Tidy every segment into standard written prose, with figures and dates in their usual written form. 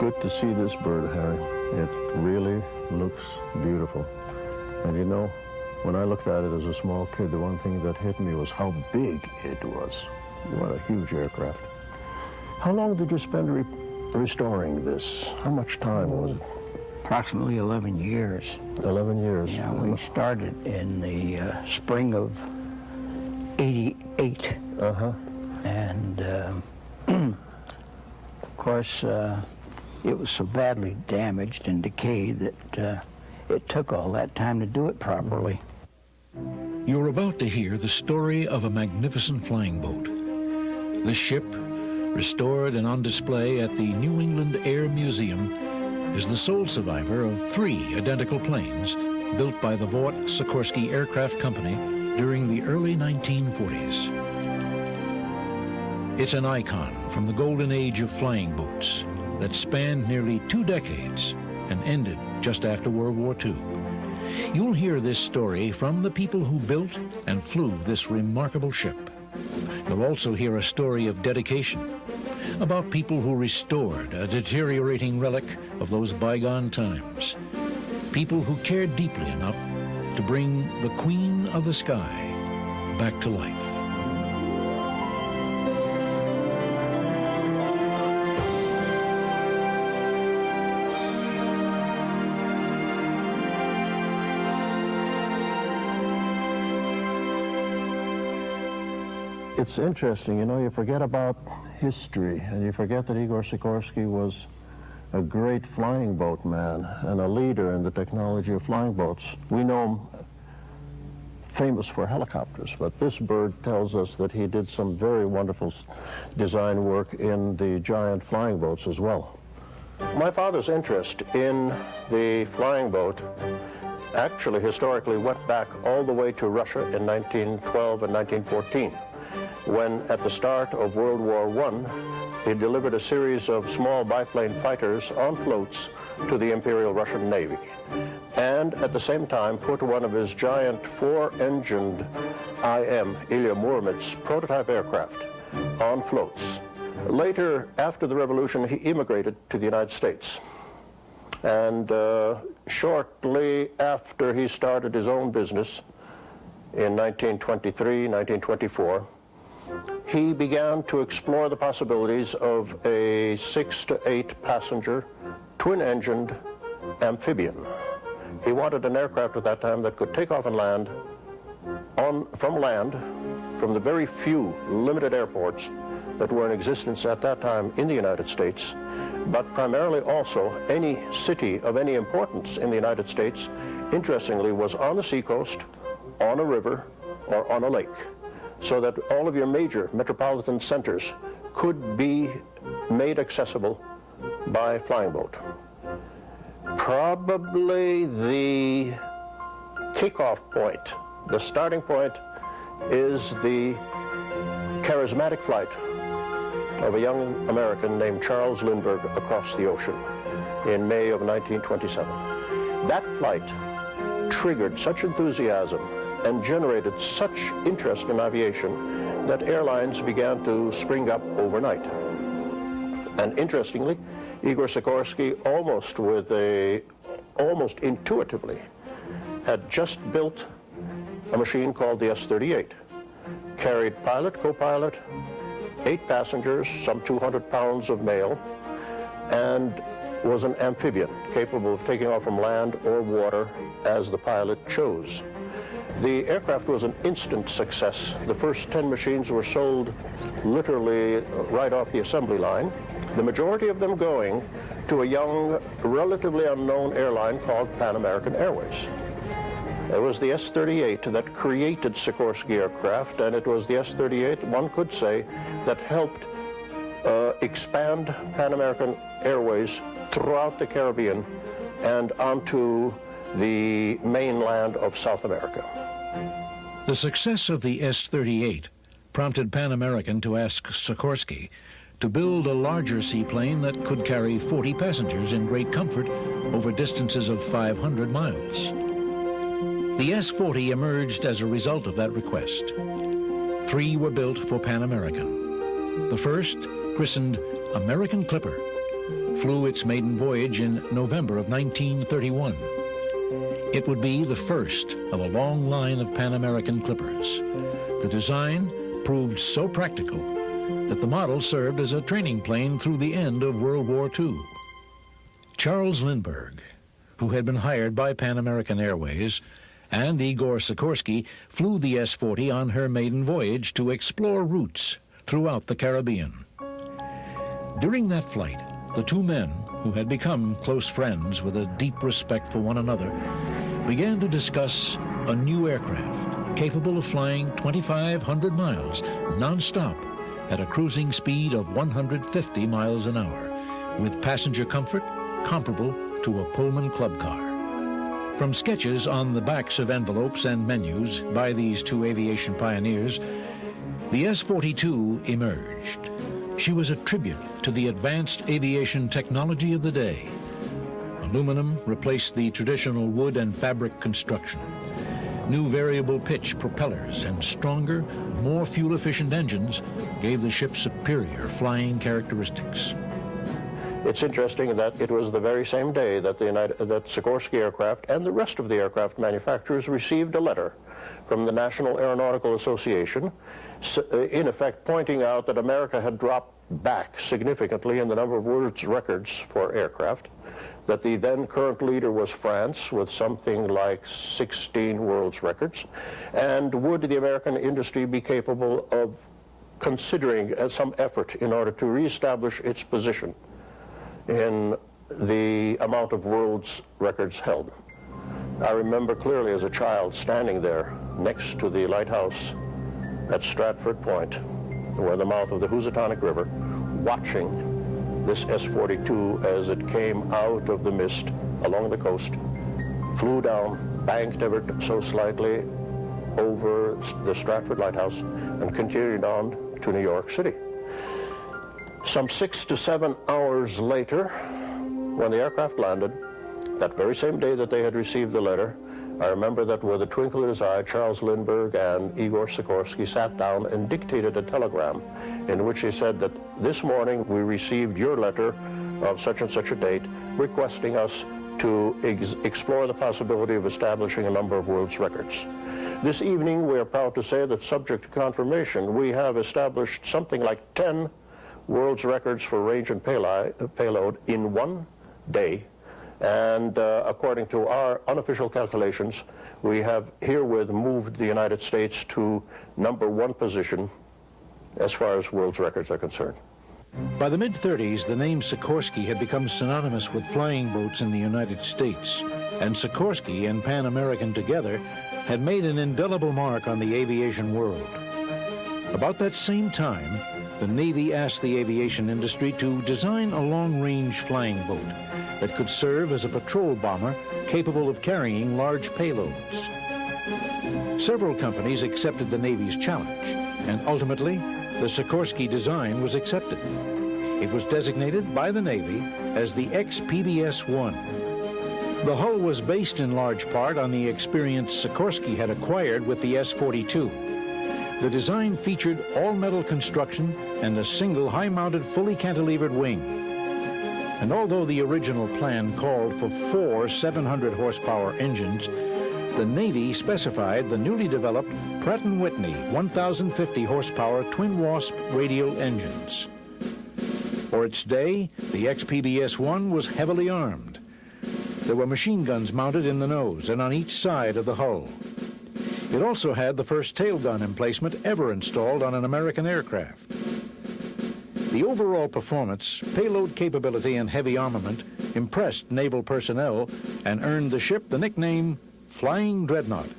good to see this bird, Harry. It really looks beautiful. And you know, when I looked at it as a small kid, the one thing that hit me was how big it was. What a huge aircraft. How long did you spend restoring this? How much time was it? Approximately 11 years. 11 years. Yeah, we started in the spring of '88. Uh-huh. And of course, it was so badly damaged and decayed that it took all that time to do it properly. You're about to hear the story of a magnificent flying boat. This ship, restored and on display at the New England Air Museum, is the sole survivor of 3 identical planes built by the Vought Sikorsky Aircraft Company during the early 1940s. It's an icon from the golden age of flying boats that spanned nearly 2 decades and ended just after World War II. You'll hear this story from the people who built and flew this remarkable ship. You'll also hear a story of dedication, about people who restored a deteriorating relic of those bygone times. People who cared deeply enough to bring the Queen of the Sky back to life. It's interesting, you know, you forget about history, and you forget that Igor Sikorsky was a great flying boat man and a leader in the technology of flying boats. We know him famous for helicopters, but this bird tells us that he did some very wonderful design work in the giant flying boats as well. My father's interest in the flying boat actually historically went back all the way to Russia in 1912 and 1914. When, at the start of World War I, he delivered a series of small biplane fighters on floats to the Imperial Russian Navy, and at the same time put one of his giant 4-engined IM, Ilya Muromets, prototype aircraft on floats. Later, after the revolution, he immigrated to the United States. And shortly after he started his own business in 1923, 1924, he began to explore the possibilities of a 6 to 8 passenger, twin-engined amphibian. He wanted an aircraft at that time that could take off and land from the very few limited airports that were in existence at that time in the United States, but primarily also any city of any importance in the United States, interestingly, was on the seacoast, on a river, or on a lake, so that all of your major metropolitan centers could be made accessible by flying boat. Probably the kickoff point, the starting point, is the charismatic flight of a young American named Charles Lindbergh across the ocean in May of 1927. That flight triggered such enthusiasm and generated such interest in aviation that airlines began to spring up overnight. And interestingly, Igor Sikorsky almost intuitively had just built a machine called the S-38. Carried pilot, co-pilot, 8 passengers, some 200 pounds of mail, and was an amphibian capable of taking off from land or water as the pilot chose. The aircraft was an instant success. The first 10 machines were sold literally right off the assembly line, the majority of them going to a young, relatively unknown airline called Pan American Airways. It was the S-38 that created Sikorsky Aircraft, and it was the S-38, one could say, that helped expand Pan American Airways throughout the Caribbean and onto the mainland of South America. The success of the S-38 prompted Pan American to ask Sikorsky to build a larger seaplane that could carry 40 passengers in great comfort over distances of 500 miles. The S-40 emerged as a result of that request. 3 were built for Pan American. The first, christened American Clipper, flew its maiden voyage in November of 1931. It would be the first of a long line of Pan American clippers. The design proved so practical that the model served as a training plane through the end of World War II. Charles Lindbergh, who had been hired by Pan American Airways, and Igor Sikorsky flew the S-40 on her maiden voyage to explore routes throughout the Caribbean. During that flight, the two men, who had become close friends with a deep respect for one another, began to discuss a new aircraft capable of flying 2,500 miles non-stop at a cruising speed of 150 miles an hour, with passenger comfort comparable to a Pullman club car. From sketches on the backs of envelopes and menus by these two aviation pioneers, the S-42 emerged. She was a tribute to the advanced aviation technology of the day. Aluminum replaced the traditional wood and fabric construction. New variable pitch propellers and stronger, more fuel-efficient engines gave the ship superior flying characteristics. It's interesting that it was the very same day that that Sikorsky Aircraft and the rest of the aircraft manufacturers received a letter from the National Aeronautical Association, in effect pointing out that America had dropped back significantly in the number of world records for aircraft, that the then current leader was France with something like 16 world records, and would the American industry be capable of considering some effort in order to reestablish its position in the amount of world's records held. I remember clearly as a child standing there next to the lighthouse at Stratford Point, where the mouth of the Housatonic River, watching this S-42 as it came out of the mist along the coast, flew down, banked ever so slightly over the Stratford Lighthouse, and continued on to New York City. Some 6 to 7 hours later, when the aircraft landed, that very same day that they had received the letter, I remember that with a twinkle in his eye, Charles Lindbergh and Igor Sikorsky sat down and dictated a telegram in which he said that this morning we received your letter of such and such a date requesting us to explore the possibility of establishing a number of world's records. This evening, we are proud to say that, subject to confirmation, we have established something like 10 world's records for range and payload in one day. And according to our unofficial calculations, we have herewith moved the United States to #1 position as far as world's records are concerned. By the mid-30s, the name Sikorsky had become synonymous with flying boats in the United States, and Sikorsky and Pan American together had made an indelible mark on the aviation world. About that same time, the Navy asked the aviation industry to design a long-range flying boat that could serve as a patrol bomber capable of carrying large payloads. Several companies accepted the Navy's challenge, and ultimately, the Sikorsky design was accepted. It was designated by the Navy as the XPBS-1. The hull was based in large part on the experience Sikorsky had acquired with the S-42. The design featured all-metal construction and a single high-mounted, fully cantilevered wing. And although the original plan called for 4 700-horsepower engines, the Navy specified the newly developed Pratt & Whitney 1,050-horsepower twin-wasp radial engines. For its day, the XPBS-1 was heavily armed. There were machine guns mounted in the nose and on each side of the hull. It also had the first tail gun emplacement ever installed on an American aircraft. The overall performance, payload capability, and heavy armament impressed naval personnel and earned the ship the nickname Flying Dreadnought.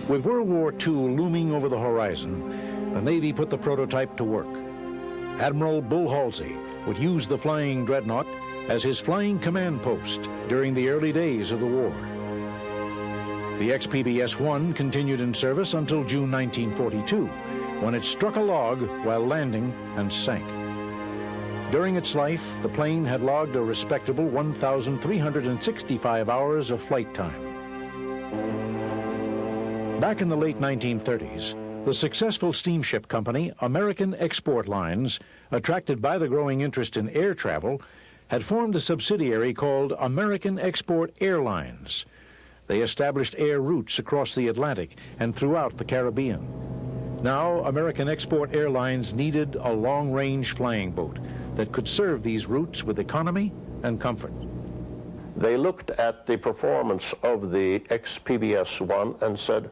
With World War II looming over the horizon, the Navy put the prototype to work. Admiral Bull Halsey would use the Flying Dreadnought as his flying command post during the early days of the war. The XPBS-1 continued in service until June 1942, when it struck a log while landing and sank. During its life, the plane had logged a respectable 1,365 hours of flight time. Back in the late 1930s, the successful steamship company American Export Lines, attracted by the growing interest in air travel, had formed a subsidiary called American Export Airlines. They established air routes across the Atlantic and throughout the Caribbean. Now, American Export Airlines needed a long-range flying boat that could serve these routes with economy and comfort. They looked at the performance of the XPBS-1 and said,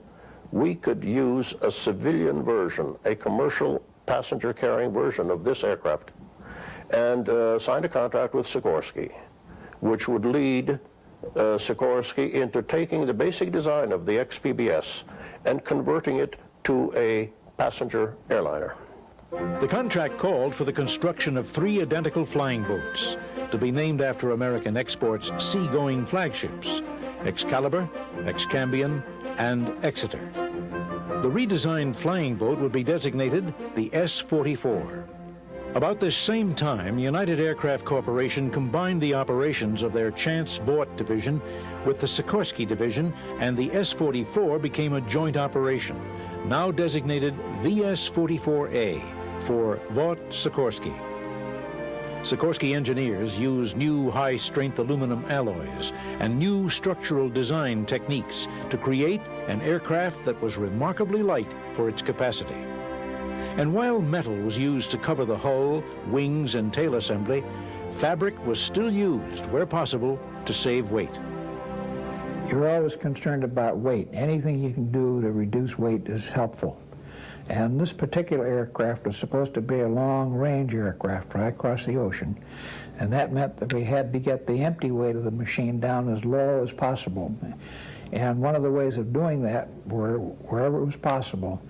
we could use a civilian version, a commercial passenger-carrying version of this aircraft, and signed a contract with Sikorsky, which would lead Sikorsky into taking the basic design of the XPBS and converting it to a passenger airliner. The contract called for the construction of 3 identical flying boats to be named after American Export's seagoing flagships, Excalibur, Excambian, and Exeter. The redesigned flying boat would be designated the S-44. About this same time, United Aircraft Corporation combined the operations of their Chance Vought division with the Sikorsky division, and the S-44 became a joint operation, now designated VS-44A for Vought Sikorsky. Sikorsky engineers used new high-strength aluminum alloys and new structural design techniques to create an aircraft that was remarkably light for its capacity. And while metal was used to cover the hull, wings, and tail assembly, fabric was still used, where possible, to save weight. You're always concerned about weight. Anything you can do to reduce weight is helpful. And this particular aircraft was supposed to be a long-range aircraft right across the ocean, and that meant that we had to get the empty weight of the machine down as low as possible. And one of the ways of doing that were, wherever it was possible,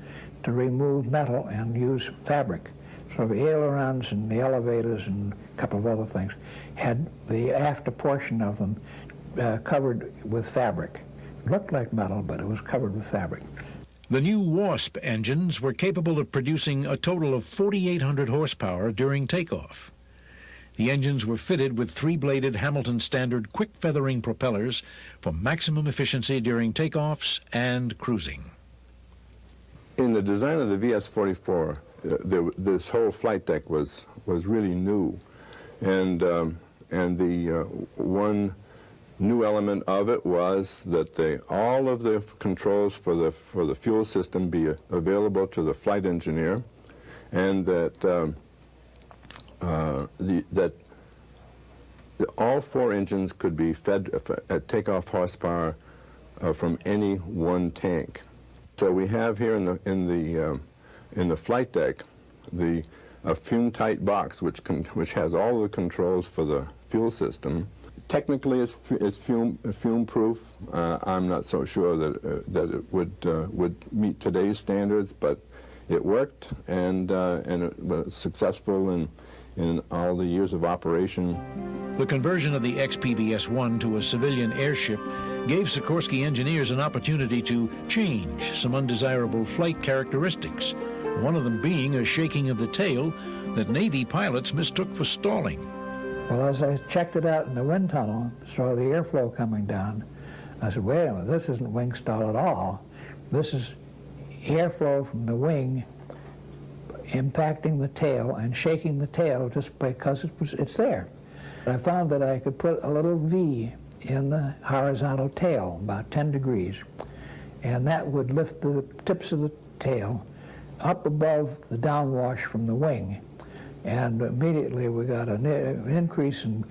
to remove metal and use fabric. So the ailerons and the elevators and a couple of other things had the after portion of them covered with fabric. It looked like metal, but it was covered with fabric. The new WASP engines were capable of producing a total of 4,800 horsepower during takeoff. The engines were fitted with 3-bladed Hamilton Standard quick feathering propellers for maximum efficiency during takeoffs and cruising. In the design of the VS-44, this whole flight deck was really new, and the one new element of it was that all of the controls for the fuel system be available to the flight engineer, and that all 4 engines could be fed at takeoff horsepower from any one tank. So we have here in the flight deck a fume-tight box which has all the controls for the fuel system. Technically, it's fume-proof. I'm not so sure that it would meet today's standards, but it worked, and it was successful in all the years of operation. The conversion of the XPBS-1 to a civilian airship gave Sikorsky engineers an opportunity to change some undesirable flight characteristics, one of them being a shaking of the tail that Navy pilots mistook for stalling. Well, as I checked it out in the wind tunnel, saw the airflow coming down, I said, wait a minute, this isn't wing stall at all. This is airflow from the wing impacting the tail and shaking the tail just because it's there. I found that I could put a little V in the horizontal tail, about 10 degrees, and that would lift the tips of the tail up above the downwash from the wing. And immediately we got an increase in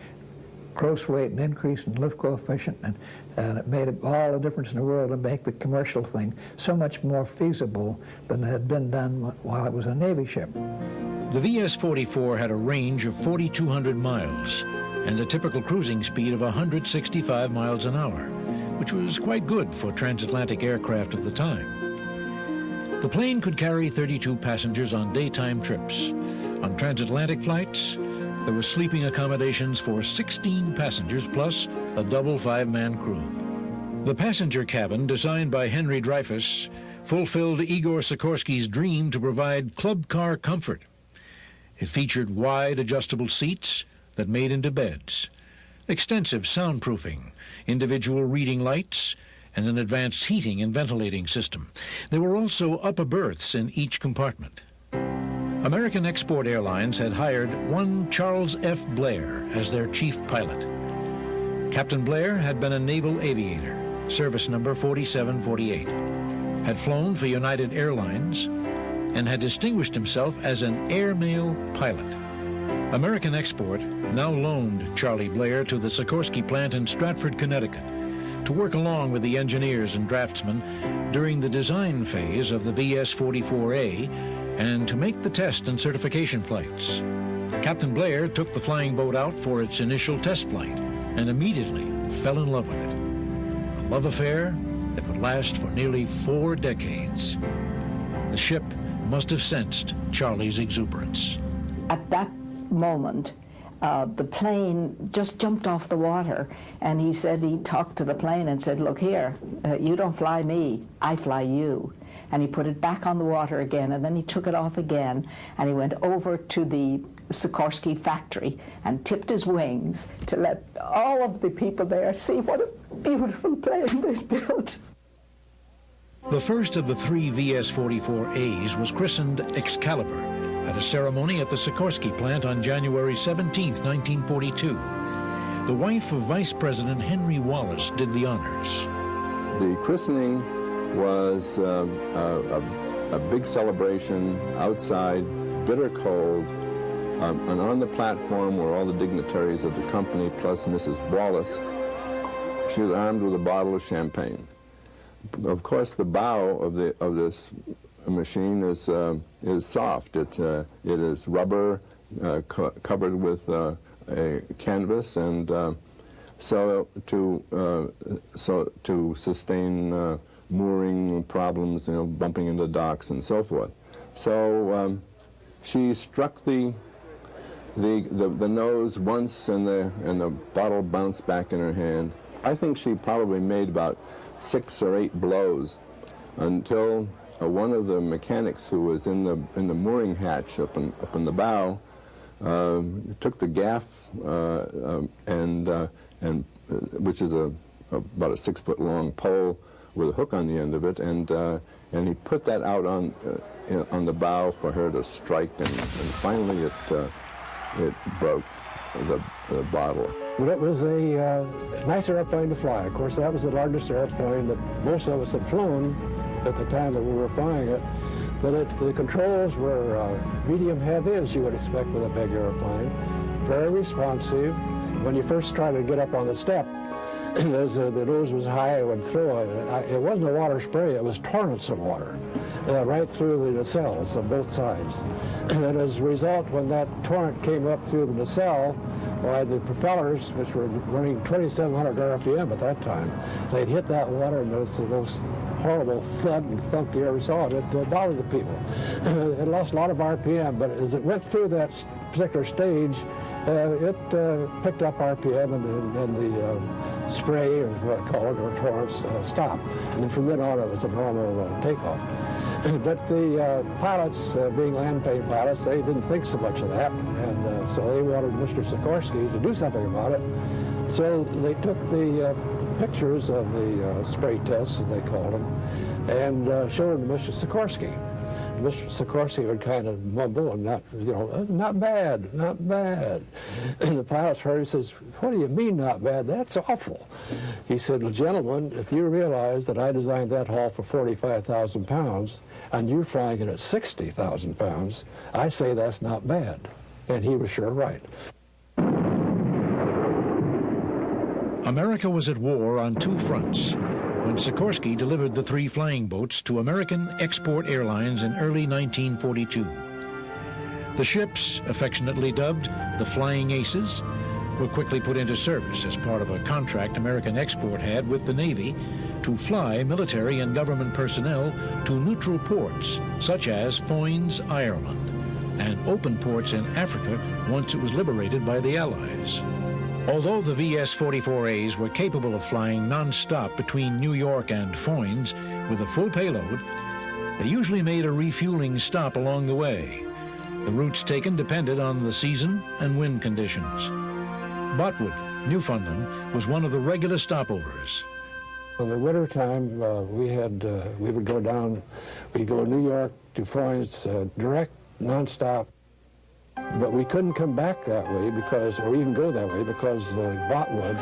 gross weight, an increase in lift coefficient, and it made all the difference in the world to make the commercial thing so much more feasible than it had been done while it was a Navy ship. The VS-44 had a range of 4,200 miles and a typical cruising speed of 165 miles an hour, which was quite good for transatlantic aircraft of the time. The plane could carry 32 passengers on daytime trips. On transatlantic flights, there were sleeping accommodations for 16 passengers plus a double 5-man crew. The passenger cabin, designed by Henry Dreyfuss, fulfilled Igor Sikorsky's dream to provide club car comfort. It featured wide adjustable seats that made into beds, extensive soundproofing, individual reading lights, and an advanced heating and ventilating system. There were also upper berths in each compartment. American Export Airlines had hired one Charles F. Blair as their chief pilot. Captain Blair had been a naval aviator, service number 4748, had flown for United Airlines, and had distinguished himself as an airmail pilot. American Export now loaned Charlie Blair to the Sikorsky plant in Stratford, Connecticut, to work along with the engineers and draftsmen during the design phase of the VS-44A and to make the test and certification flights. Captain Blair took the flying boat out for its initial test flight and immediately fell in love with it. A love affair that would last for nearly 4 decades. The ship must have sensed Charlie's exuberance. At that moment, the plane just jumped off the water, and he said he talked to the plane and said, "Look here, you don't fly me, I fly you." And he put it back on the water again, and then he took it off again, and he went over to the Sikorsky factory and tipped his wings to let all of the people there see what a beautiful plane they'd built. The first of the 3 VS-44As was christened Excalibur at a ceremony at the Sikorsky plant on January 17, 1942. The wife of Vice President Henry Wallace did the honors. The christening was a big celebration outside, bitter cold, and on the platform were all the dignitaries of the company plus Mrs. Wallace. She was armed with a bottle of champagne. Of course, the bow of this machine is soft. It is rubber covered with a canvas, and so to sustain mooring problems, bumping into docks and so forth. So she struck the nose once, and the bottle bounced back in her hand. I think she probably made about 6 or 8 blows until one of the mechanics who was in the mooring hatch up in the bow took the gaff and which is about a 6-foot long pole with a hook on the end of it, and he put that out on the bow for her to strike, and finally it broke the bottle. But it was a nice airplane to fly. Of course, that was the largest airplane that most of us had flown at the time that we were flying it. But the controls were medium heavy, as you would expect with a big airplane. Very responsive. When you first tried to get up on the step, as the nose was high, I went through it. It wasn't a water spray, it was torrents of water right through the nacelles on both sides. And as a result, when that torrent came up through the nacelle, why the propellers, which were running 2,700 RPM at that time, they'd hit that water, and it was the most horrible thud and thump you ever saw. It bothered the people. It lost a lot of RPM, but as it went through that particular stage, it picked up RPM, and the spray, or what I call it, or torrents, stopped. And then from then on, it was a normal takeoff. But the pilots, being land-plane pilots, they didn't think so much of that, and so they wanted Mr. Sikorsky to do something about it. So they took the pictures of the spray tests, as they called them, and showed them to Mr. Sikorsky. Mr. Sikorsky would kind of mumble and not bad, not bad. And the pilots heard, he says, "What do you mean not bad? That's awful." He said, "Well, gentlemen, if you realize that I designed that hull for 45,000 pounds and you're flying it at 60,000 pounds, I say that's not bad." And he was sure right. America was at war on 2 fronts when Sikorsky delivered the 3 flying boats to American Export Airlines in early 1942. The ships, affectionately dubbed the Flying Aces, were quickly put into service as part of a contract American Export had with the Navy to fly military and government personnel to neutral ports such as Foynes, Ireland, and open ports in Africa once it was liberated by the Allies. Although the VS-44As were capable of flying non-stop between New York and Foynes with a full payload, they usually made a refueling stop along the way. The routes taken depended on the season and wind conditions. Botwood, Newfoundland, was one of the regular stopovers. In the wintertime, we would go down, we'd go New York to Foynes direct nonstop. But we couldn't come back that way because, or even go that way because Botwood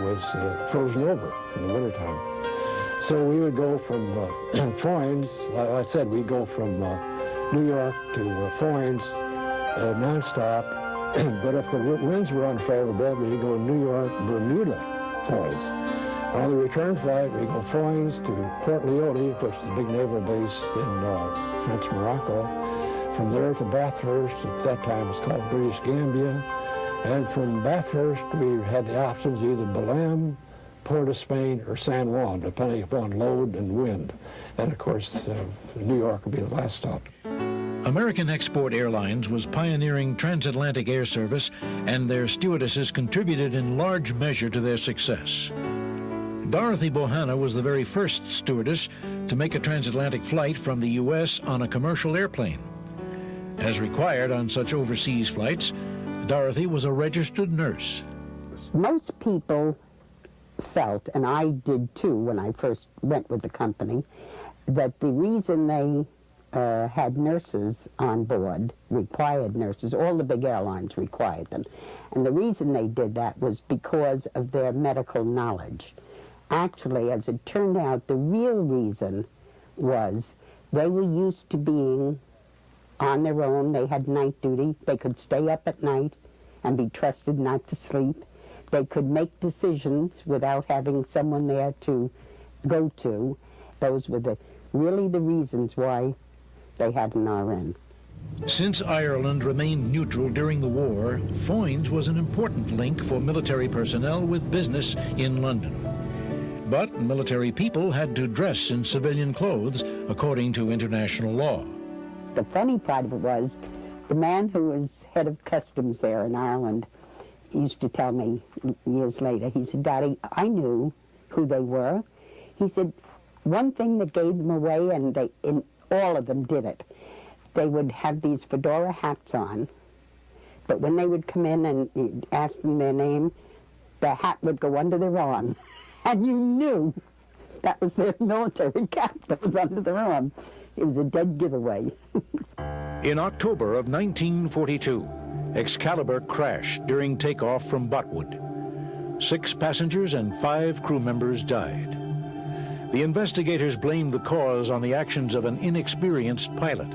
was frozen over in the wintertime. So we would go from Foynes, like I said, we'd go from New York to Foynes nonstop. But if the winds were unfavorable, we'd go New York, Bermuda, Foynes. On the return flight, we go Foynes to Port Leoti, which is the big naval base in French Morocco. From there to Bathurst, at that time it was called British Gambia. And from Bathurst, we had the options either Belém, Port of Spain, or San Juan, depending upon load and wind. And of course, New York would be the last stop. American Export Airlines was pioneering transatlantic air service, and their stewardesses contributed in large measure to their success. Dorothy Bohanna was the very first stewardess to make a transatlantic flight from the U.S. on a commercial airplane. As required on such overseas flights, Dorothy was a registered nurse. Most people felt, and I did too when I first went with the company, that the reason they had nurses on board, required nurses, all the big airlines required them, and the reason they did that was because of their medical knowledge. Actually, as it turned out, the real reason was they were used to being on their own. They had night duty. They could stay up at night and be trusted not to sleep. They could make decisions without having someone there to go to. Those were really the reasons why they had an RN. Since Ireland remained neutral during the war, Foynes was an important link for military personnel with business in London. But military people had to dress in civilian clothes according to international law. The funny part of it was, the man who was head of customs there in Ireland used to tell me years later, he said, "Daddy, I knew who they were." He said, one thing that gave them away, and all of them did it, they would have these fedora hats on, but when they would come in and you'd ask them their name, the hat would go under their arm, and you knew that was their military cap that was under their arm. It was a dead giveaway. In October of 1942, Excalibur crashed during takeoff from Botwood. 6 passengers and 5 crew members died. The investigators blamed the cause on the actions of an inexperienced pilot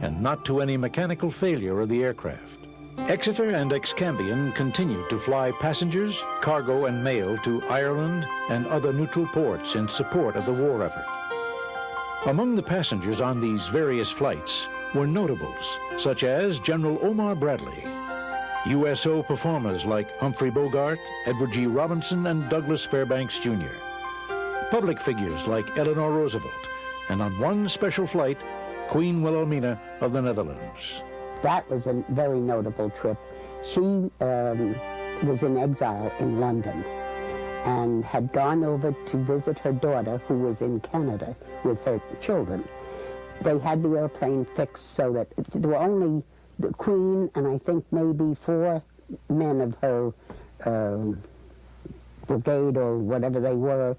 and not to any mechanical failure of the aircraft. Exeter and Excambian continued to fly passengers, cargo, and mail to Ireland and other neutral ports in support of the war effort. Among the passengers on these various flights were notables, such as General Omar Bradley, USO performers like Humphrey Bogart, Edward G. Robinson, and Douglas Fairbanks, Jr., public figures like Eleanor Roosevelt, and on one special flight, Queen Wilhelmina of the Netherlands. That was a very notable trip. She was in exile in London and had gone over to visit her daughter, who was in Canada with her children. They had the airplane fixed so that there were only the Queen and I think maybe 4 men of her brigade or whatever they were.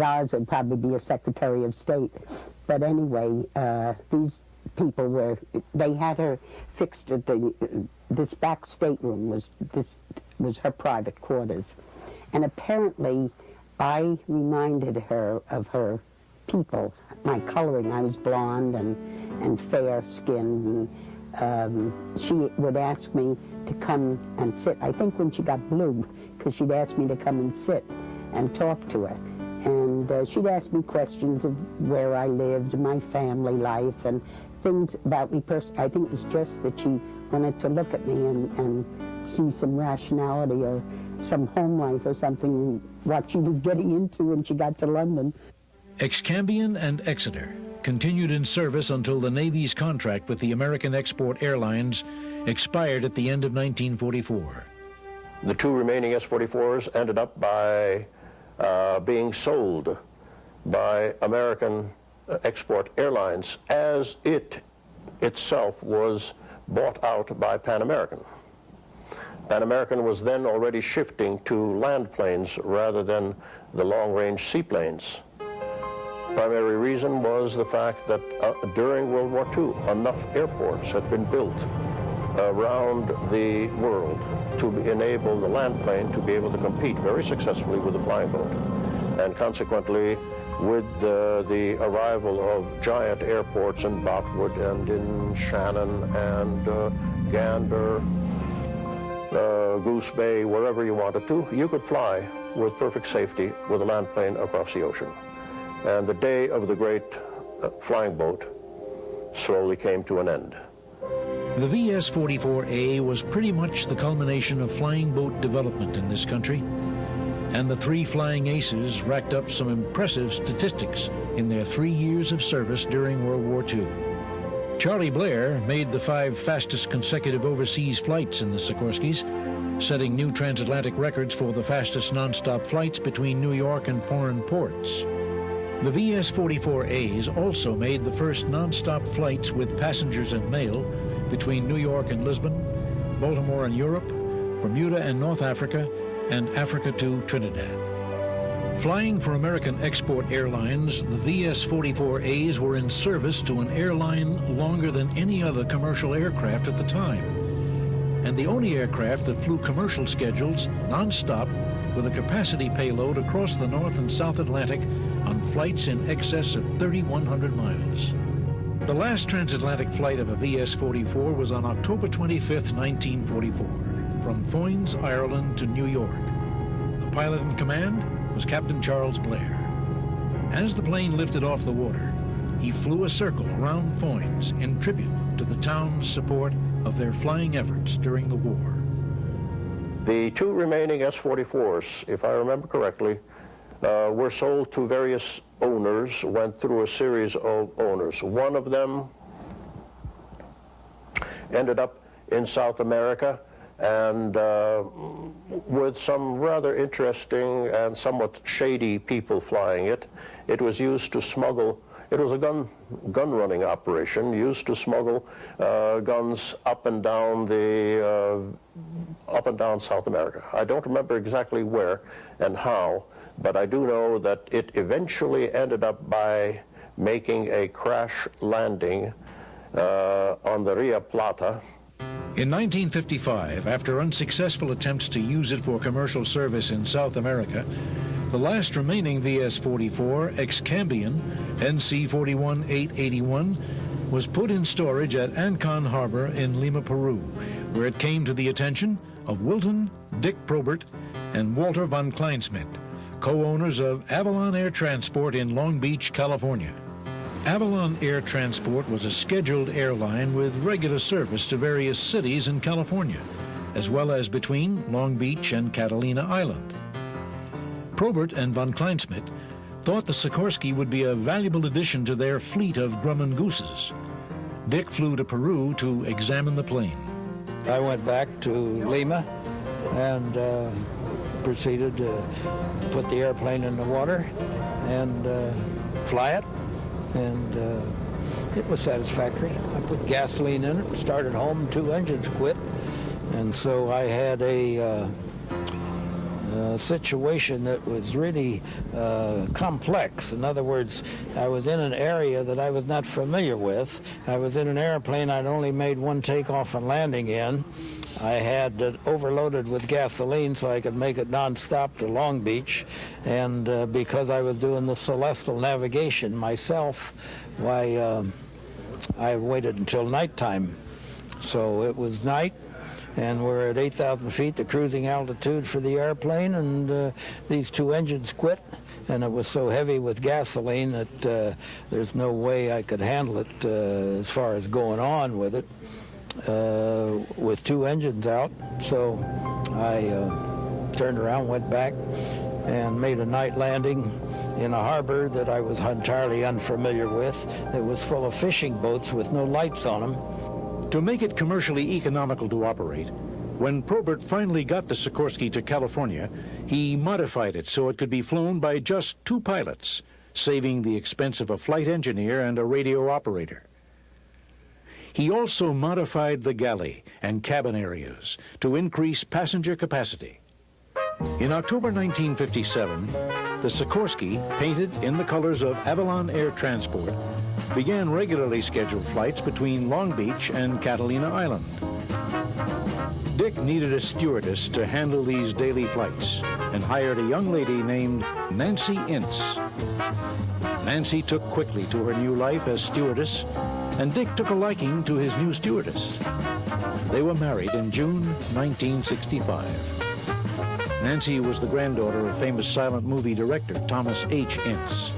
Ours would probably be a Secretary of State. But anyway, these people they had her fixed at this back stateroom was her private quarters. And apparently I reminded her of her people, my coloring. I was blonde and fair-skinned, and she would ask me to come and sit. I think when she got blue, because she'd ask me to come and sit and talk to her. And she'd ask me questions of where I lived, my family life, and things about me personally. I think it was just that she wanted to look at me and see some rationality or some home life or something, what she was getting into when she got to London. Excambian and Exeter continued in service until the Navy's contract with the American Export Airlines expired at the end of 1944. The 2 remaining S-44s ended up by being sold by American Export Airlines as it itself was bought out by Pan American. Pan American was then already shifting to land planes rather than the long-range seaplanes. Primary reason was the fact that during World War II, enough airports had been built around the world to enable the land plane to be able to compete very successfully with the flying boat. And consequently, with the arrival of giant airports in Botwood and in Shannon and Gander, Goose Bay, wherever you wanted to, you could fly with perfect safety with a land plane across the ocean. And the day of the great flying boat slowly came to an end. The VS-44A was pretty much the culmination of flying boat development in this country, and the three flying aces racked up some impressive statistics in their 3 years of service during World War II. Charlie Blair made the 5 fastest consecutive overseas flights in the Sikorskys, setting new transatlantic records for the fastest nonstop flights between New York and foreign ports. The VS-44As also made the first nonstop flights with passengers and mail between New York and Lisbon, Baltimore and Europe, Bermuda and North Africa, and Africa to Trinidad. Flying for American export airlines, the VS-44As were in service to an airline longer than any other commercial aircraft at the time, and the only aircraft that flew commercial schedules nonstop with a capacity payload across the North and South Atlantic on flights in excess of 3,100 miles. The last transatlantic flight of a VS-44 was on October 25, 1944, from Foynes, Ireland to New York. The pilot in command was Captain Charles Blair. As the plane lifted off the water, he flew a circle around Foynes in tribute to the town's support of their flying efforts during the war. The 2 remaining S-44s, if I remember correctly, were sold to various owners, went through a series of owners. One of them ended up in South America, and with some rather interesting and somewhat shady people flying it. It was used to smuggle, it was a gun running operation used to smuggle guns up and down South America. I don't remember exactly where and how, but I do know that it eventually ended up by making a crash landing on the Rio Plata. In 1955, after unsuccessful attempts to use it for commercial service in South America, the last remaining VS-44, Excambian, NC 41881, was put in storage at Ancon Harbor in Lima, Peru, where it came to the attention of Wilton, Dick Probert, and Walter von Kleinsmith, co-owners of Avalon Air Transport in Long Beach, California. Avalon Air Transport was a scheduled airline with regular service to various cities in California, as well as between Long Beach and Catalina Island. Probert and von Kleinsmith thought the Sikorsky would be a valuable addition to their fleet of Grumman Gooses. Dick flew to Peru to examine the plane. I went back to Lima and proceeded to put the airplane in the water and fly it. And it was satisfactory. I put gasoline in it, started home, 2 engines quit. And so I had a situation that was really complex. In other words, I was in an area that I was not familiar with. I was in an airplane I'd only made 1 takeoff and landing in. I had it overloaded with gasoline so I could make it nonstop to Long Beach. And because I was doing the celestial navigation myself, why, I waited until nighttime. So it was night, and we're at 8,000 feet, the cruising altitude for the airplane, and these 2 engines quit. And it was so heavy with gasoline that there's no way I could handle it as far as going on with it. With 2 engines out, so I turned around, went back, and made a night landing in a harbor that I was entirely unfamiliar with. It was full of fishing boats with no lights on them. To make it commercially economical to operate, when Probert finally got the Sikorsky to California, he modified it so it could be flown by just 2 pilots, saving the expense of a flight engineer and a radio operator. He also modified the galley and cabin areas to increase passenger capacity. In October 1957, the Sikorsky, painted in the colors of Avalon Air Transport, began regularly scheduled flights between Long Beach and Catalina Island. Dick needed a stewardess to handle these daily flights and hired a young lady named Nancy Ince. Nancy took quickly to her new life as stewardess, and Dick took a liking to his new stewardess. They were married in June 1965. Nancy was the granddaughter of famous silent movie director Thomas H. Ince.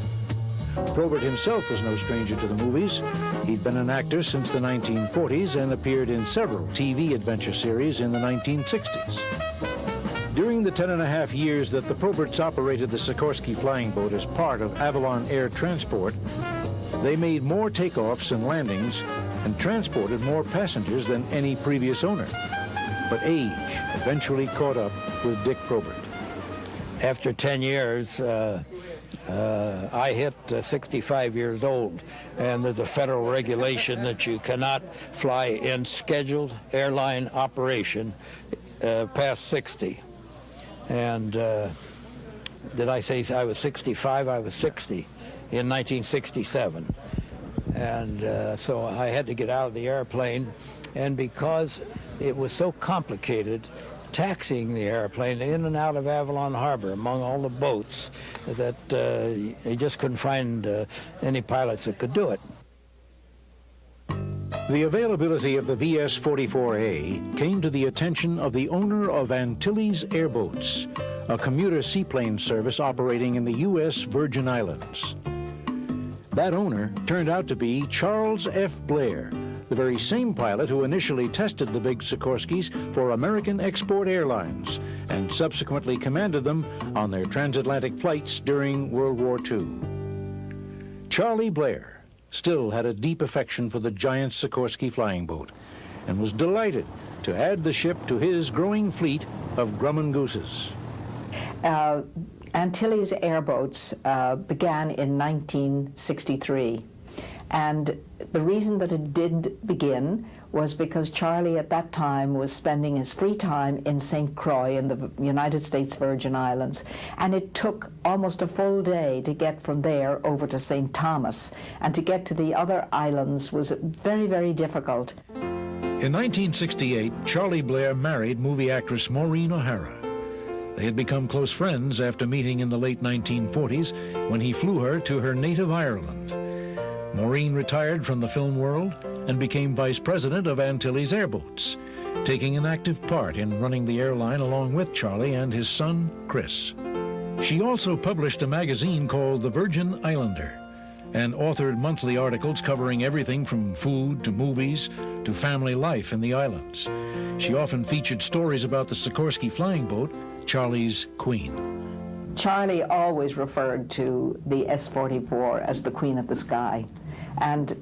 Probert himself was no stranger to the movies. He'd been an actor since the 1940s and appeared in several TV adventure series in the 1960s. During the 10.5 years that the Proberts operated the Sikorsky flying boat as part of Avalon Air Transport, they made more takeoffs and landings and transported more passengers than any previous owner. But age eventually caught up with Dick Probert. After 10 years, I hit 65 years old, and there's a federal regulation that you cannot fly in scheduled airline operation past 60. And did I say I was 65? I was 60 in 1967. And so I had to get out of the airplane, and because it was so complicated taxiing the airplane in and out of Avalon Harbor among all the boats that you just couldn't find any pilots that could do it. The availability of the VS-44A came to the attention of the owner of Antilles Airboats, a commuter seaplane service operating in the U.S. Virgin Islands. That owner turned out to be Charles F. Blair, the very same pilot who initially tested the big Sikorskys for American Export Airlines and subsequently commanded them on their transatlantic flights during World War II. Charlie Blair still had a deep affection for the giant Sikorsky flying boat and was delighted to add the ship to his growing fleet of Grumman Gooses. Antilles Airboats began in 1963. And the reason that it did begin was because Charlie at that time was spending his free time in St. Croix in the United States Virgin Islands. And it took almost a full day to get from there over to St. Thomas. And to get to the other islands was very, very difficult. In 1968, Charlie Blair married movie actress Maureen O'Hara. They had become close friends after meeting in the late 1940s when he flew her to her native Ireland. Maureen retired from the film world and became vice president of Antilles Airboats, taking an active part in running the airline along with Charlie and his son, Chris. She also published a magazine called The Virgin Islander and authored monthly articles covering everything from food to movies to family life in the islands. She often featured stories about the Sikorsky flying boat, Charlie's Queen. Charlie always referred to the S-44 as the Queen of the Sky. And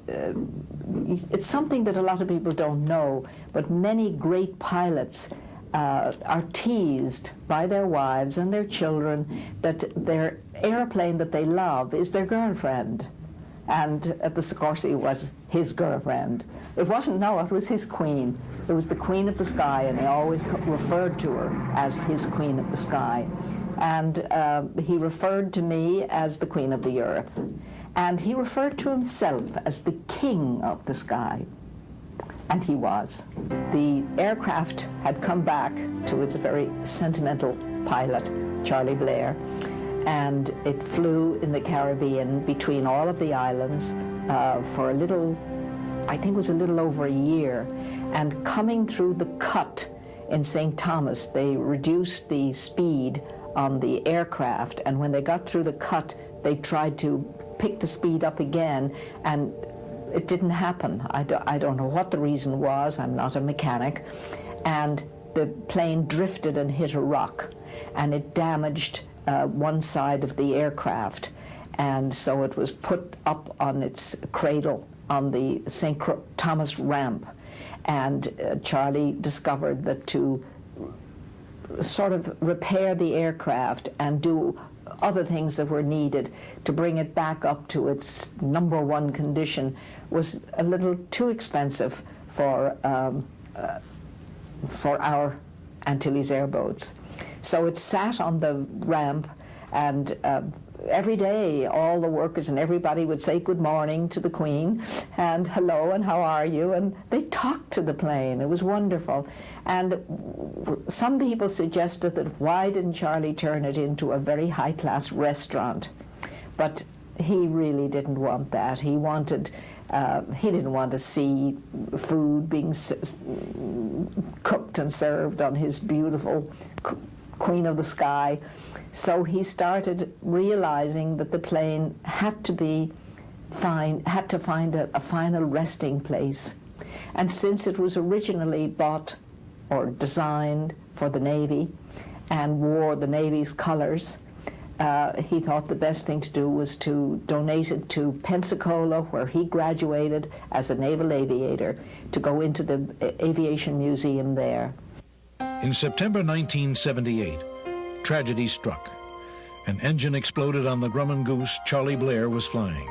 it's something that a lot of people don't know, but many great pilots are teased by their wives and their children that their airplane that they love is their girlfriend. And the Sikorsky was his girlfriend. It wasn't Noah, it was his queen. It was the Queen of the Sky, and he always referred to her as his Queen of the Sky. And he referred to me as the Queen of the Earth. And he referred to himself as the King of the Sky. And he was. The aircraft had come back to its very sentimental pilot, Charlie Blair, and it flew in the Caribbean between all of the islands for a little, I think it was a little over a year. And coming through the cut in St. Thomas, they reduced the speed on the aircraft, and when they got through the cut, they tried to pick the speed up again, and it didn't happen. I don't know what the reason was. I'm not a mechanic. And the plane drifted and hit a rock, and it damaged one side of the aircraft. And so it was put up on its cradle on the St. Thomas ramp. And Charlie discovered that to sort of repair the aircraft and do other things that were needed to bring it back up to its #1 condition was a little too expensive for our Antilles airboats. So it sat on the ramp, and every day all the workers and everybody would say good morning to the Queen and hello and how are you, and they talked to the plane. It was wonderful. And some people suggested that why didn't Charlie turn it into a very high-class restaurant? But he really didn't want that. He didn't want to see food being cooked and served on his beautiful Queen of the Sky. So he started realizing that the plane had to find a final resting place. And since it was originally bought or designed for the Navy and wore the Navy's colors, he thought the best thing to do was to donate it to Pensacola, where he graduated as a naval aviator, to go into the Aviation Museum there. In September 1978, tragedy struck. An engine exploded on the Grumman Goose Charlie Blair was flying.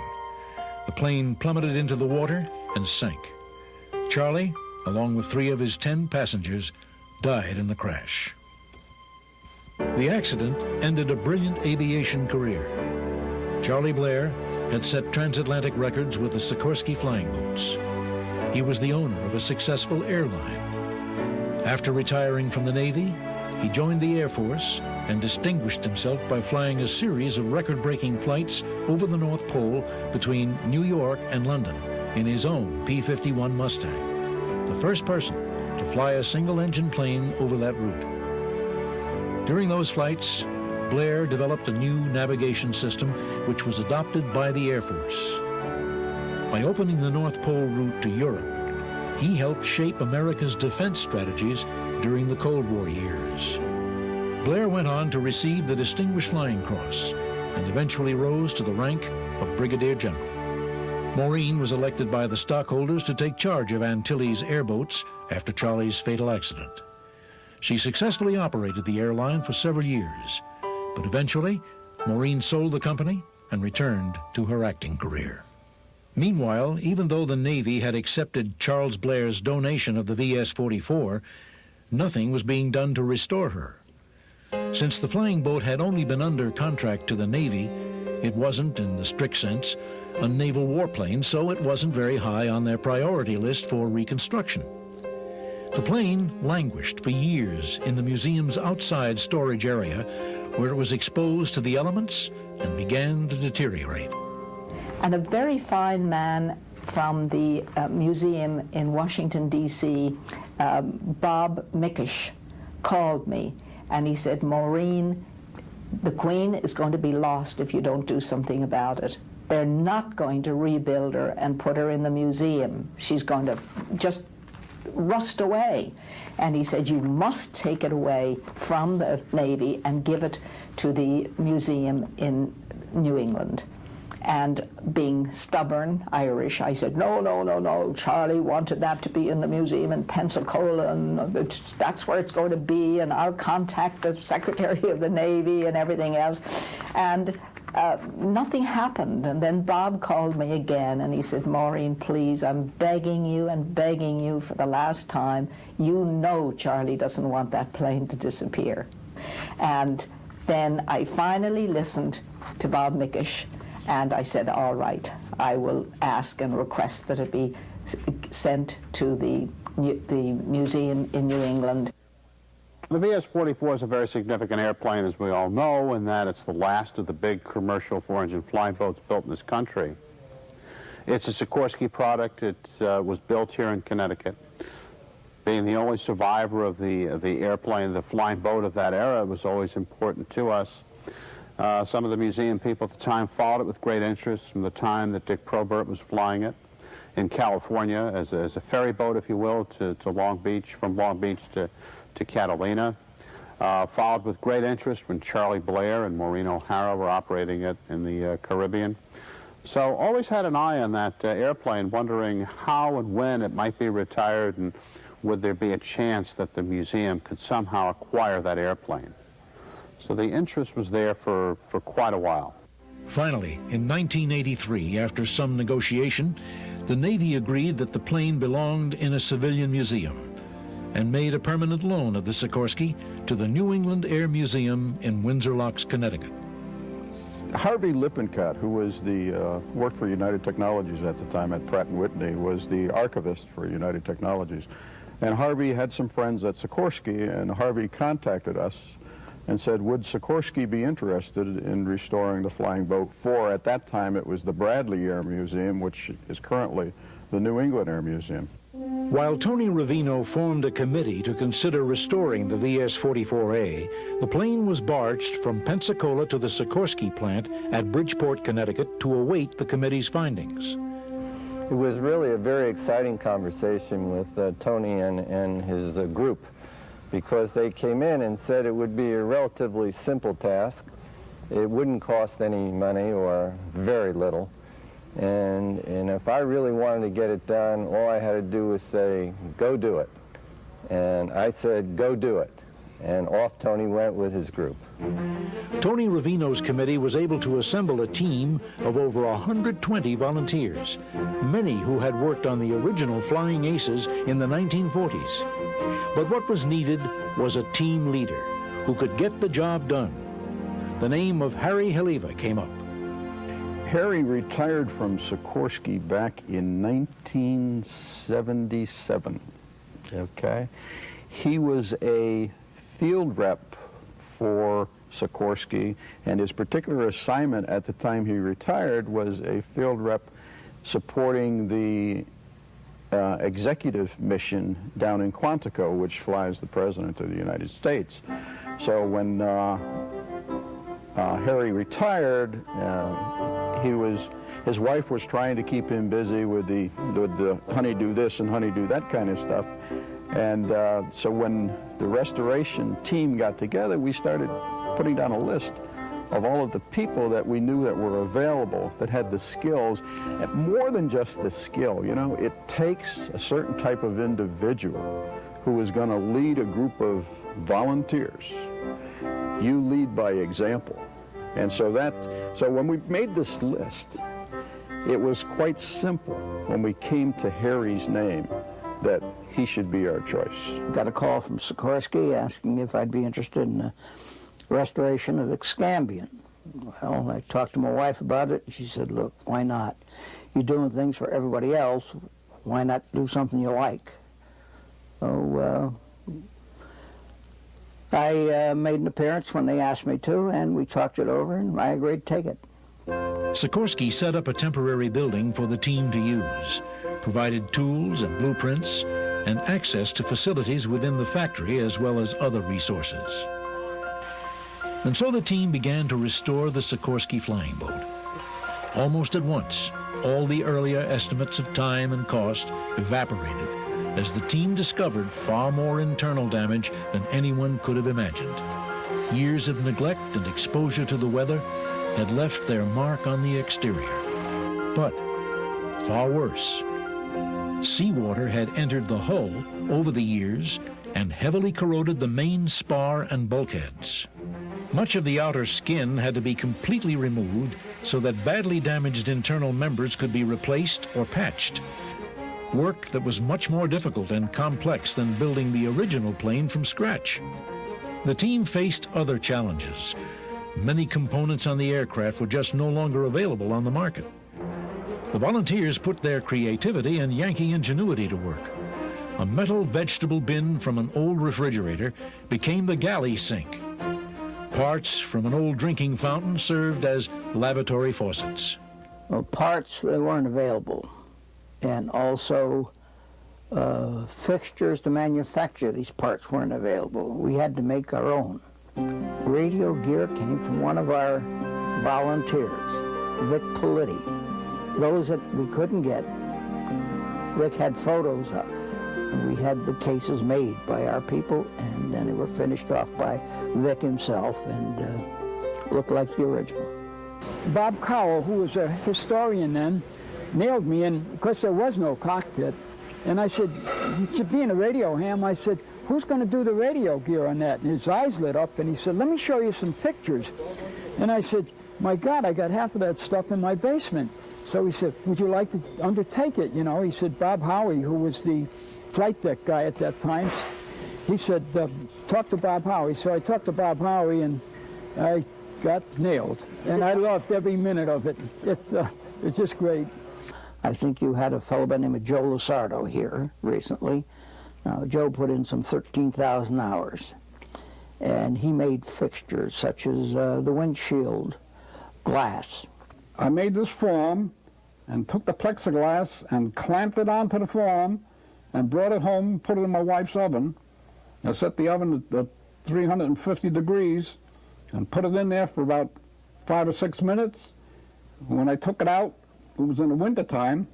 The plane plummeted into the water and sank. Charlie, along with 3 of his 10 passengers, died in the crash. The accident ended a brilliant aviation career. Charlie Blair had set transatlantic records with the Sikorsky flying boats. He was the owner of a successful airline. After retiring from the Navy, he joined the Air Force and distinguished himself by flying a series of record-breaking flights over the North Pole between New York and London in his own P-51 Mustang, the first person to fly a single-engine plane over that route. During those flights, Blair developed a new navigation system which was adopted by the Air Force. By opening the North Pole route to Europe, he helped shape America's defense strategies during the Cold War years. Blair went on to receive the Distinguished Flying Cross and eventually rose to the rank of Brigadier General. Maureen was elected by the stockholders to take charge of Antilles airboats after Charlie's fatal accident. She successfully operated the airline for several years, but eventually Maureen sold the company and returned to her acting career. Meanwhile, even though the Navy had accepted Charles Blair's donation of the VS-44, nothing was being done to restore her. Since the flying boat had only been under contract to the Navy, it wasn't, in the strict sense, a naval warplane, so it wasn't very high on their priority list for reconstruction. The plane languished for years in the museum's outside storage area, where it was exposed to the elements and began to deteriorate. And a very fine man from the museum in Washington, D.C., Bob Mickish, called me, and he said, Maureen, the Queen is going to be lost if you don't do something about it. They're not going to rebuild her and put her in the museum. She's going to just rust away. And he said, you must take it away from the Navy and give it to the museum in New England. And being stubborn Irish, I said, no, no, no, no. Charlie wanted that to be in the museum in Pensacola, and that's where it's going to be, and I'll contact the Secretary of the Navy and everything else. And nothing happened. And then Bob called me again, and he said, Maureen, please, I'm begging you and begging you for the last time. You know Charlie doesn't want that plane to disappear. And then I finally listened to Bob Mickish, and I said, all right, I will ask and request that it be sent to the museum in New England. The VS-44 is a very significant airplane, as we all know, in that it's the last of the big commercial 4-engine flying boats built in this country. It's a Sikorsky product. It was built here in Connecticut. Being the only survivor of the airplane, the flying boat of that era, was always important to us. Some of the museum people at the time followed it with great interest from the time that Dick Probert was flying it in California as a ferry boat, if you will, to Long Beach, from Long Beach to Catalina. Followed with great interest when Charlie Blair and Maureen O'Hara were operating it in the Caribbean. So always had an eye on that airplane, wondering how and when it might be retired, and would there be a chance that the museum could somehow acquire that airplane. So the interest was there for quite a while. Finally, in 1983, after some negotiation, the Navy agreed that the plane belonged in a civilian museum. and made a permanent loan of the Sikorsky to the New England Air Museum in Windsor Locks, Connecticut. Harvey Lippincott, who was worked for United Technologies at the time at Pratt & Whitney, was the archivist for United Technologies. And Harvey had some friends at Sikorsky, and Harvey contacted us and said, would Sikorsky be interested in restoring the flying boat for, at that time, it was the Bradley Air Museum, which is currently the New England Air Museum. While Tony Ravino formed a committee to consider restoring the VS-44A, the plane was barged from Pensacola to the Sikorsky plant at Bridgeport, Connecticut, to await the committee's findings. It was really a very exciting conversation with Tony and his group, because they came in and said it would be a relatively simple task. It wouldn't cost any money or very little. And if I really wanted to get it done, all I had to do was say, go do it. And I said, go do it. And off Tony went with his group. Tony Ravino's committee was able to assemble a team of over 120 volunteers, many who had worked on the original Flying Aces in the 1940s. But what was needed was a team leader who could get the job done. The name of Harry Haliva came up. Harry retired from Sikorsky back in 1977, okay? He was a field rep for Sikorsky, and his particular assignment at the time he retired was a field rep supporting the executive mission down in Quantico, which flies the President of the United States. So when Harry retired, his wife was trying to keep him busy with the honey do this and honey do that kind of stuff. And so when the restoration team got together, we started putting down a list of all of the people that we knew that were available, that had the skills, and more than just the skill. You know, it takes a certain type of individual who is going to lead a group of volunteers. You lead by example. And so when we made this list, it was quite simple when we came to Harry's name that he should be our choice. Got a call from Sikorsky asking if I'd be interested in the restoration of Excambian. Well, I talked to my wife about it. She said, look, why not? You're doing things for everybody else. Why not do something you like? So I made an appearance when they asked me to, and we talked it over, and I agreed to take it. Sikorsky set up a temporary building for the team to use, provided tools and blueprints, and access to facilities within the factory as well as other resources. And so the team began to restore the Sikorsky flying boat. Almost at once, all the earlier estimates of time and cost evaporated as the team discovered far more internal damage than anyone could have imagined. Years of neglect and exposure to the weather had left their mark on the exterior. But far worse, seawater had entered the hull over the years and heavily corroded the main spar and bulkheads. Much of the outer skin had to be completely removed so that badly damaged internal members could be replaced or patched. Work that was much more difficult and complex than building the original plane from scratch. The team faced other challenges. Many components on the aircraft were just no longer available on the market. The volunteers put their creativity and Yankee ingenuity to work. A metal vegetable bin from an old refrigerator became the galley sink. Parts from an old drinking fountain served as lavatory faucets. Well, parts, they weren't available. And also fixtures to manufacture these parts weren't available. We had to make our own. Radio gear came from one of our volunteers, Vic Politti. Those that we couldn't get, Vic had photos of. And we had the cases made by our people, and then they were finished off by Vic himself and looked like the original. Bob Cowell, who was a historian then, nailed me in, because there was no cockpit. And I said, being a radio ham, I said, who's going to do the radio gear on that? And his eyes lit up, and he said, let me show you some pictures. And I said, my God, I got half of that stuff in my basement. So he said, would you like to undertake it? You know, he said, Bob Howie, who was the flight deck guy at that time, he said, talk to Bob Howie. So I talked to Bob Howie, and I got nailed. And I loved every minute of it. It's just great. I think you had a fellow by the name of Joe Lusardo here recently. Now, Joe put in some 13,000 hours, and he made fixtures such as the windshield glass. I made this form and took the plexiglass and clamped it onto the form and brought it home, put it in my wife's oven. I set the oven at 350 degrees and put it in there for about 5 or 6 minutes. When I took it out, it was in the wintertime.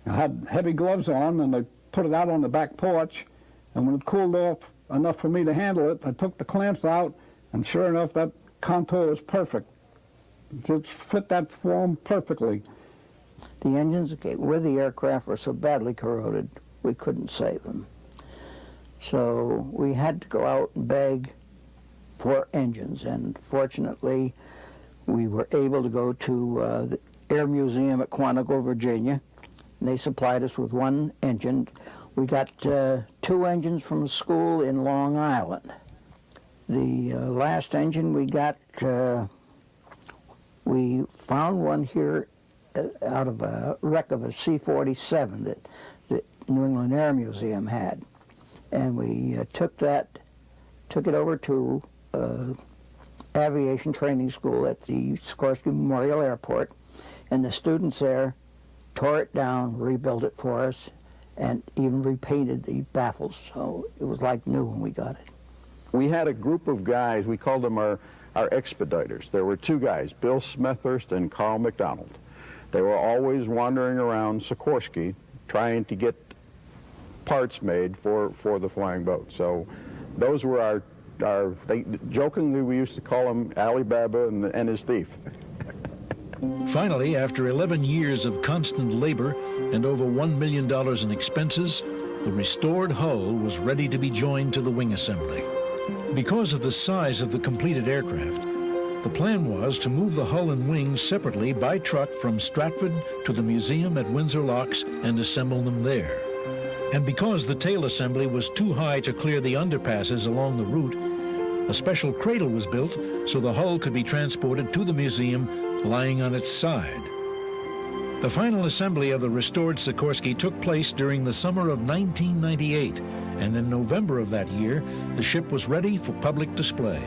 I had heavy gloves on, and I put it out on the back porch, and when it cooled off enough for me to handle it, I took the clamps out, and sure enough, that contour was perfect. It just fit that form perfectly. The engines with the aircraft were so badly corroded, we couldn't save them. So we had to go out and beg for engines, and fortunately, we were able to go to the Air Museum at Quantico, Virginia, and they supplied us with one engine. We got 2 engines from a school in Long Island. The last engine we got, we found one here out of a wreck of a C-47 that the New England Air Museum had. And we took it over to aviation training school at the Sikorsky Memorial Airport, and the students there tore it down, rebuilt it for us, and even repainted the baffles, so it was like new when we got it. We had a group of guys, we called them our expediters. There were 2 guys, Bill Smethurst and Carl McDonald. They were always wandering around Sikorsky trying to get parts made for the flying boat. So those were jokingly we used to call him Alibaba and his thief. Finally, after 11 years of constant labor and over $1 million in expenses, the restored hull was ready to be joined to the wing assembly. Because of the size of the completed aircraft, the plan was to move the hull and wings separately by truck from Stratford to the museum at Windsor Locks and assemble them there. And because the tail assembly was too high to clear the underpasses along the route, a special cradle was built so the hull could be transported to the museum lying on its side. The final assembly of the restored Sikorsky took place during the summer of 1998, and in November of that year, the ship was ready for public display.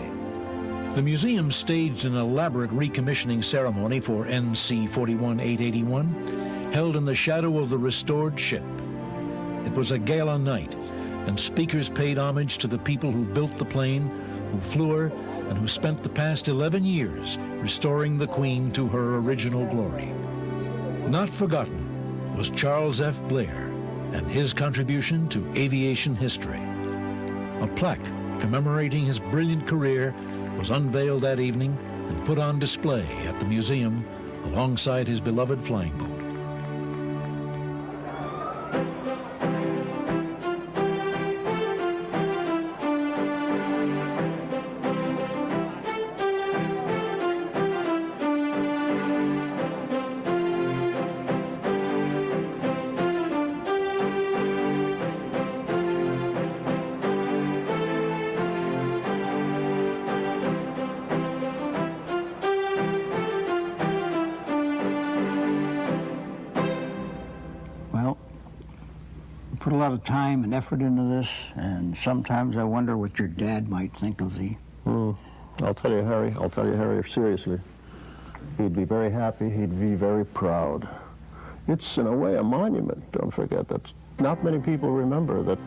The museum staged an elaborate recommissioning ceremony for NC-41-881, held in the shadow of the restored ship. It was a gala night, and speakers paid homage to the people who built the plane, who flew her, and who spent the past 11 years restoring the Queen to her original glory. Not forgotten was Charles F. Blair and his contribution to aviation history. A plaque commemorating his brilliant career was unveiled that evening and put on display at the museum alongside his beloved flying boat. Put a lot of time and effort into this, and sometimes I wonder what your dad might think of the... I'll tell you, Harry, seriously. He'd be very happy, he'd be very proud. It's, in a way, a monument. Don't forget that not many people remember that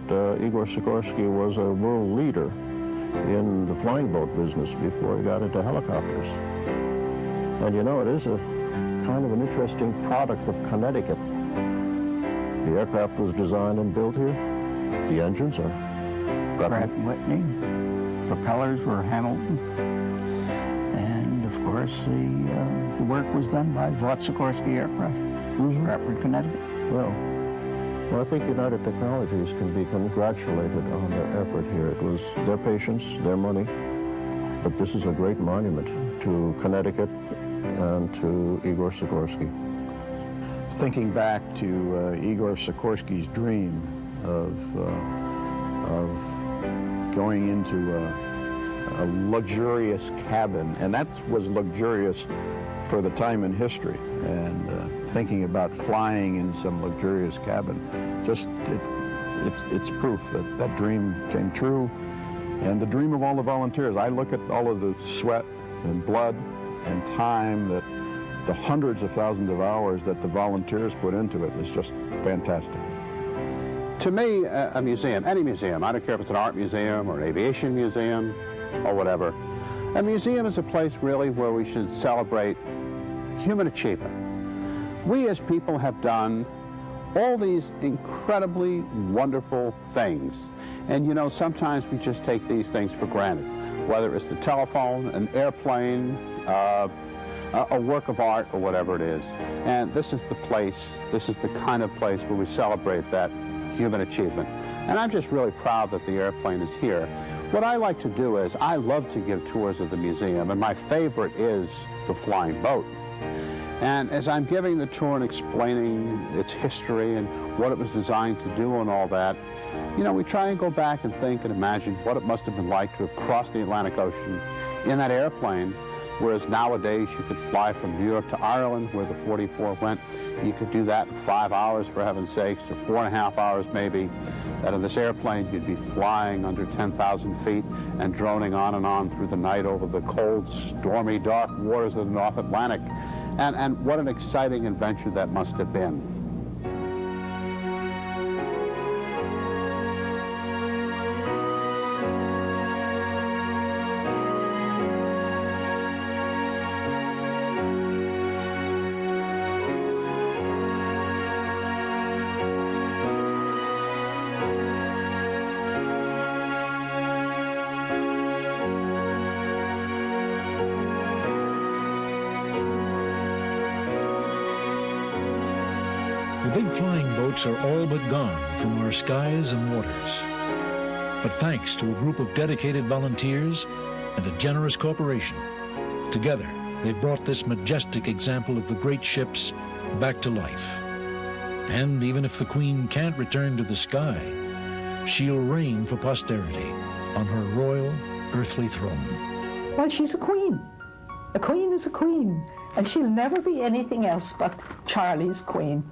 Igor Sikorsky was a world leader in the flying boat business before he got into helicopters. And you know, it is a kind of an interesting product of Connecticut. The aircraft was designed and built here. The engines are Pratt & Whitney. Propellers were Hamilton. And, of course, the work was done by Sikorsky Aircraft, Stratford, Connecticut. Well, I think United Technologies can be congratulated on their effort here. It was their patience, their money, but this is a great monument to Connecticut and to Igor Sikorsky. Thinking back to Igor Sikorsky's dream of going into a luxurious cabin, and that was luxurious for the time in history. And thinking about flying in some luxurious cabin, just it's proof that that dream came true, and the dream of all the volunteers. I look at all of the sweat and blood and time, that the hundreds of thousands of hours that the volunteers put into it is just fantastic. To me, a museum, any museum, I don't care if it's an art museum or an aviation museum or whatever, a museum is a place really where we should celebrate human achievement. We as people have done all these incredibly wonderful things. And you know, sometimes we just take these things for granted, whether it's the telephone, an airplane, a work of art, or whatever it is. And this is the place, this is the kind of place where we celebrate that human achievement. And I'm just really proud that the airplane is here. What I like to do is, I love to give tours of the museum, and my favorite is the flying boat. And as I'm giving the tour and explaining its history and what it was designed to do and all that, you know, we try and go back and think and imagine what it must have been like to have crossed the Atlantic Ocean in that airplane, whereas nowadays you could fly from New York to Ireland, where the 44 went. You could do that in 5 hours, for heaven's sakes, or 4.5 hours maybe. That in this airplane you'd be flying under 10,000 feet and droning on and on through the night over the cold, stormy, dark waters of the North Atlantic. And what an exciting adventure that must have been. The big flying boats are all but gone from our skies and waters. But thanks to a group of dedicated volunteers and a generous corporation, together they've brought this majestic example of the great ships back to life. And even if the Queen can't return to the sky, she'll reign for posterity on her royal earthly throne. Well, she's a queen. A queen is a queen, and she'll never be anything else but Charlie's queen.